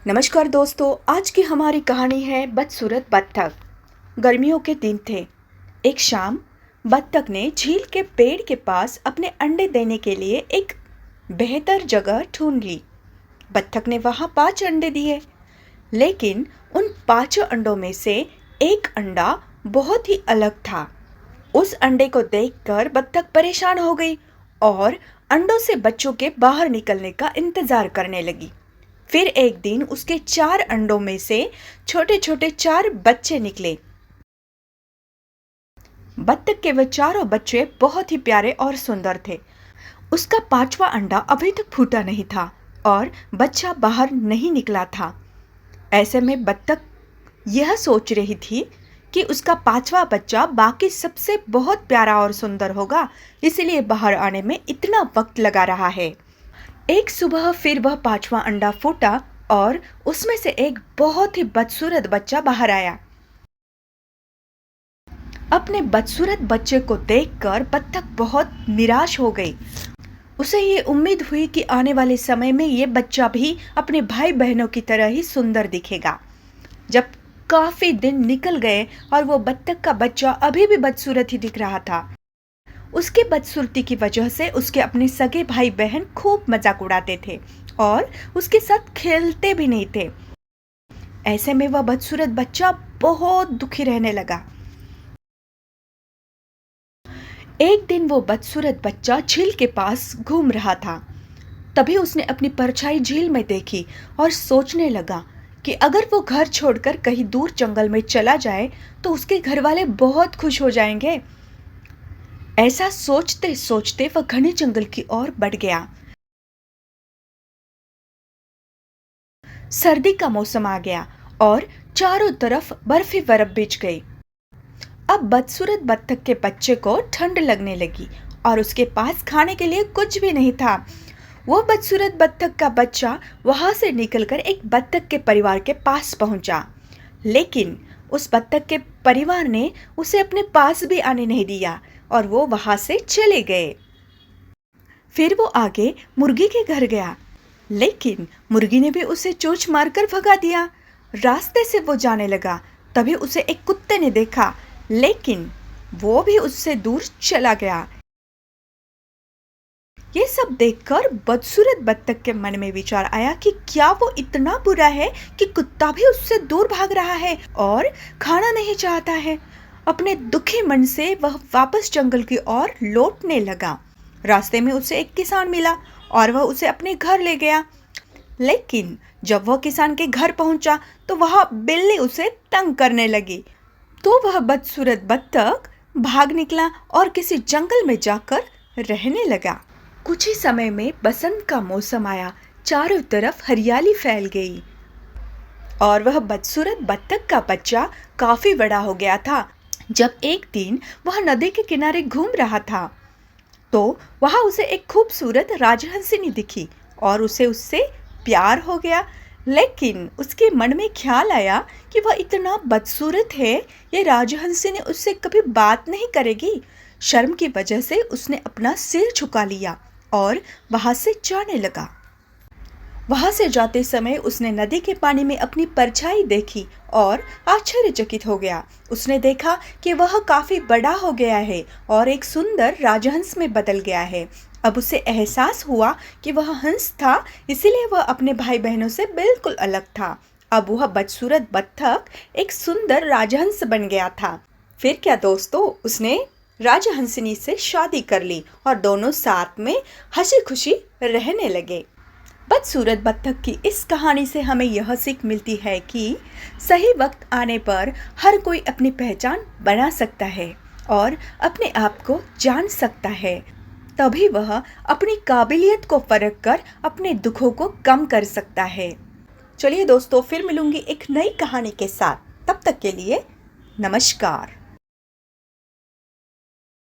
नमस्कार दोस्तों, आज की हमारी कहानी है बदसूरत बत्तख। गर्मियों के दिन थे। एक शाम बत्तख ने झील के पेड़ के पास अपने अंडे देने के लिए एक बेहतर जगह ढूंढ ली। बत्तख ने वहां 5 अंडे दिए, लेकिन उन 5 अंडों में से एक अंडा बहुत ही अलग था। उस अंडे को देखकर बत्तख परेशान हो गई और अंडों से बच्चों के बाहर निकलने का इंतजार करने लगी। फिर एक दिन उसके 4 अंडों में से छोटे छोटे 4 बच्चे निकले। बत्तख के वे चारों बच्चे बहुत ही प्यारे और सुंदर थे। उसका 5वां अंडा अभी तक फूटा नहीं था और बच्चा बाहर नहीं निकला था। ऐसे में बत्तख यह सोच रही थी कि उसका 5वां बच्चा बाकी सबसे बहुत प्यारा और सुंदर होगा, इसलिए बाहर आने में इतना वक्त लगा रहा है। एक सुबह फिर वह 5वां अंडा फूटा और उसमें से एक बहुत ही बदसूरत बच्चा बाहर आया। अपने बदसूरत बच्चे को देखकर बत्तख बहुत निराश हो गई। उसे ये उम्मीद हुई कि आने वाले समय में ये बच्चा भी अपने भाई बहनों की तरह ही सुंदर दिखेगा। जब काफी दिन निकल गए और वो बत्तख का बच्चा अभी भी बदसूरत ही दिख रहा था। उसके बदसूरती की वजह से उसके अपने सगे भाई बहन खूब मजाक उड़ाते थे और उसके साथ खेलते भी नहीं थे। ऐसे में वह बदसूरत बच्चा बहुत दुखी रहने लगा। एक दिन वो बदसूरत बच्चा झील के पास घूम रहा था। तभी उसने अपनी परछाई झील में देखी और सोचने लगा कि अगर वो घर छोड़कर कहीं दूर जंगल में चला जाए तो उसके घर वाले बहुत खुश हो जाएंगे। ऐसा सोचते सोचते वह घने जंगल की ओर बढ़ गया। सर्दी का मौसम आ गया और चारों तरफ बर्फ ही बर्फ बिछ गई। अब बदसूरत बत्तख के बच्चे को ठंड लगने लगी और उसके पास खाने के लिए कुछ भी नहीं था। वो बदसूरत बत्तख का बच्चा वहां से निकलकर एक बत्तख के परिवार के पास पहुंचा, लेकिन उस बत्तख के परिवार ने उसे अपने पास भी आने नहीं दिया और वो वहां से चले गए। फिर वो आगे मुर्गी के घर गया, लेकिन मुर्गी ने भी उसे चोंच मारकर भगा दिया। रास्ते से वो जाने लगा, तभी उसे एक कुत्ते ने देखा, लेकिन वो भी उससे दूर चला गया। ये सब देखकर बदसूरत बत्तख के मन में विचार आया कि क्या वो इतना बुरा है कि कुत्ता भी उससे दूर भाग रहा है और खाना नहीं चाहता है। अपने दुखी मन से वह वापस जंगल की ओर लौटने लगा। रास्ते में उसे एक किसान मिला और वह उसे अपने घर ले गया, लेकिन जब वह किसान के घर पहुंचा तो वह बिल्ली उसे तंग करने लगी। तो वह बदसूरत बत्तख भाग निकला और किसी जंगल में जाकर रहने लगा। कुछ ही समय में बसंत का मौसम आया, चारों तरफ हरियाली फैल गई और वह बदसूरत बत्तख का बच्चा काफी बड़ा हो गया था। जब एक दिन वह नदी के किनारे घूम रहा था तो वहां उसे एक खूबसूरत राजहंसिनी दिखी और उसे उससे प्यार हो गया। लेकिन उसके मन में ख्याल आया कि वह इतना बदसूरत है, ये राजहंसिनी उससे कभी बात नहीं करेगी। शर्म की वजह से उसने अपना सिर झुका लिया और वहां से जाने लगा। वहां से जाते समय उसने नदी के पानी में अपनी परछाई देखी और आश्चर्यचकित हो गया। उसने देखा कि वह काफी बड़ा हो गया है और एक सुंदर राजहंस में बदल गया है। अब उसे एहसास हुआ कि वह हंस था, इसीलिए वह अपने भाई बहनों से बिल्कुल अलग था। अब वह बदसूरत बत्तख एक सुंदर राजहंस बन गया था। फिर क्या दोस्तों, उसने राजहंसिनी से शादी कर ली और दोनों साथ में हंसी खुशी रहने लगे। बदसूरत बत्तख की इस कहानी से हमें यह सीख मिलती है कि सही वक्त आने पर हर कोई अपनी पहचान बना सकता है और अपने आप को जान सकता है। तभी वह अपनी काबिलियत को परख कर अपने दुखों को कम कर सकता है। चलिए दोस्तों, फिर मिलूंगी एक नई कहानी के साथ। तब तक के लिए नमस्कार।